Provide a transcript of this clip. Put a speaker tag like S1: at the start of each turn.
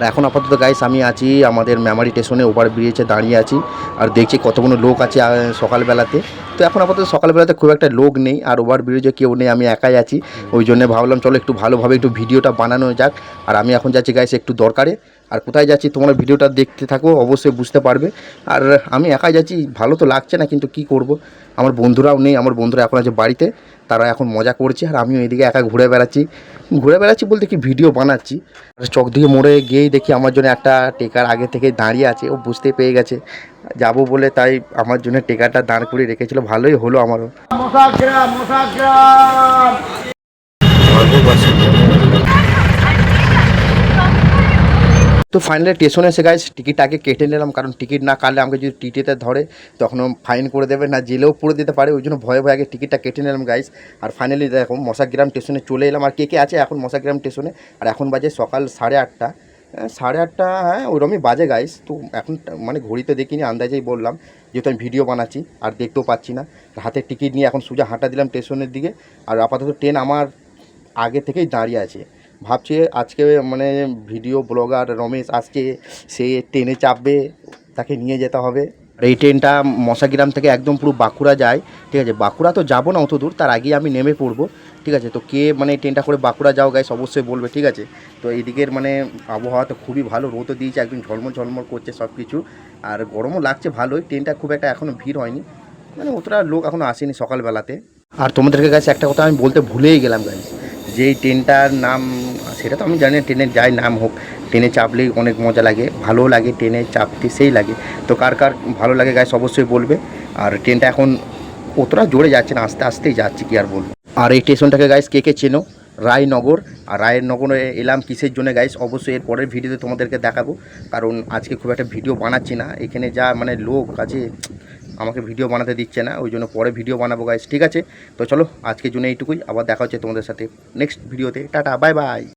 S1: এখন আপাতত গাইস আমি আছি আমাদের মেমারি স্টেশনে ওভার ব্রিজে দাঁড়িয়ে আছি আর দেখছি কতগুলো লোক আছে সকালবেলাতে। তো এখন আপাতত সকালবেলাতে খুব একটা লোক নেই আর ওভার ব্রিজে কেউ নেই, আমি একাই আছি। ওই জন্য ভাবলাম চলো একটু ভালোভাবে একটু ভিডিওটা বানানো যাক। আর আমি এখন যাচ্ছি গাইস একটু দরকারে। আর কোথায় যাচ্ছি তোমরা ভিডিওটা দেখতে থাকো, অবশ্যই বুঝতে পারবে। আর আমি একাই যাচ্ছি, ভালো তো লাগছে না কিন্তু কি করব, আমার বন্ধুরাও নেই, আমার বন্ধুরা এখন আছে বাড়িতে, তারা এখন মজা করছে আর আমিও এদিকে একা ঘুরে বেড়াচ্ছি বলতে কি ভিডিও বানাচ্ছি। আর চক দিয়ে মোড়ে গিয়েই দেখি আমার জন্য একটা টেকার আগে থেকে দাঁড়িয়ে আছে, ও বুঝতে পেরে গেছে যাব বলে, তাই আমার জন্য টেকারটা দাঁড় করিয়ে রেখেছিল, ভালোই হলো আমারও। তো ফাইনালি স্টেশনে এসে গাইস টিকিটটা আগে কেটে নিলাম, কারণ টিকিট না কাটলে আমাকে যদি টিটিতে ধরে তখন ফাইন করে দেবে, না জেলেও পুরো দিতে পারে, ওই জন্য ভয়ে ভয়ে আগে টিকিটটা কেটে নিলাম গাইস। আর ফাইনালি দেখো মশাগ্রাম স্টেশনে চলে এলাম। আর কে কে আছে এখন মশাগ্রাম স্টেশনে? আর এখন বাজে সকাল 8:30, 8:30, হ্যাঁ ওইরকমই বাজে গাইস। তো এখন মানে ঘড়িতে দেখিনি, আন্দাজেই বললাম, যেহেতু আমি ভিডিও বানাচ্ছি আর দেখতেও পাচ্ছি না। হাতে টিকিট নিয়ে এখন সোজা হাঁটা দিলাম স্টেশনের দিকে। আর আপাতত ট্রেন আমার আগে থেকেই দাঁড়িয়ে আছে, ভাবছি আজকে মানে ভিডিও ব্লগার রমেশ আজকে সে ট্রেনে চাপবে, তাকে নিয়ে যেতে হবে। আর এই ট্রেনটা মশাগ্রাম থেকে একদম পুরো বাঁকুড়া যায়, ঠিক আছে। বাঁকুড়া তো যাবো না অত দূর, তার আগেই আমি নেমে পড়বো, ঠিক আছে। তো কে মানে ট্রেনটা করে বাঁকুড়া যাও গাইস অবশ্যই বলবে, ঠিক আছে। তো এইদিকের মানে আবহাওয়া তো খুবই ভালো, রোদও দিয়েছে, একদম ঝলমল ঝলমল করছে সব কিছু। আর গরমও লাগছে ভালোই, ট্রেনটা খুব একটা এখনও ভিড় হয়নি, মানে অতটা লোক এখনও আসেনি সকালবেলাতে। আর তোমাদেরকে গাইস একটা কথা আমি বলতে ভুলেই গেলাম গাইস, যেই ট্রেনটার নাম সেটা তো আমি জানি না, ট্রেনের যাই নাম হোক, ট্রেনে চাপলেই অনেক মজা লাগে, ভালোও লাগে, ট্রেনে চাপতে সেই লাগে। তো কার কার ভালো লাগে গাইস অবশ্যই বলবে। আর ট্রেনটা এখন অতটা জোরে যাচ্ছে না, আস্তে আস্তেই যাচ্ছি, কি আর বলবো। আর এই স্টেশনটাকে গাইস কে কে চেনো? রায়নগর। আর রায়নগরে এলাম কিসের জন্য গাইস অবশ্যই এর পরের ভিডিওতে তোমাদেরকে দেখাবো, কারণ আজকে খুব একটা ভিডিও বানাচ্ছি না, এখানে যা মানে লোক আছে আমাকে ভিডিও বানাতে দিচ্ছে না, ওই জন্য পরে ভিডিও বানাবো গাইস, ঠিক আছে। তো চলো আজকের জন্য এইটুকুই, আবার দেখা হচ্ছে তোমাদের সাথে নেক্সট ভিডিওতে। Tata, bye bye.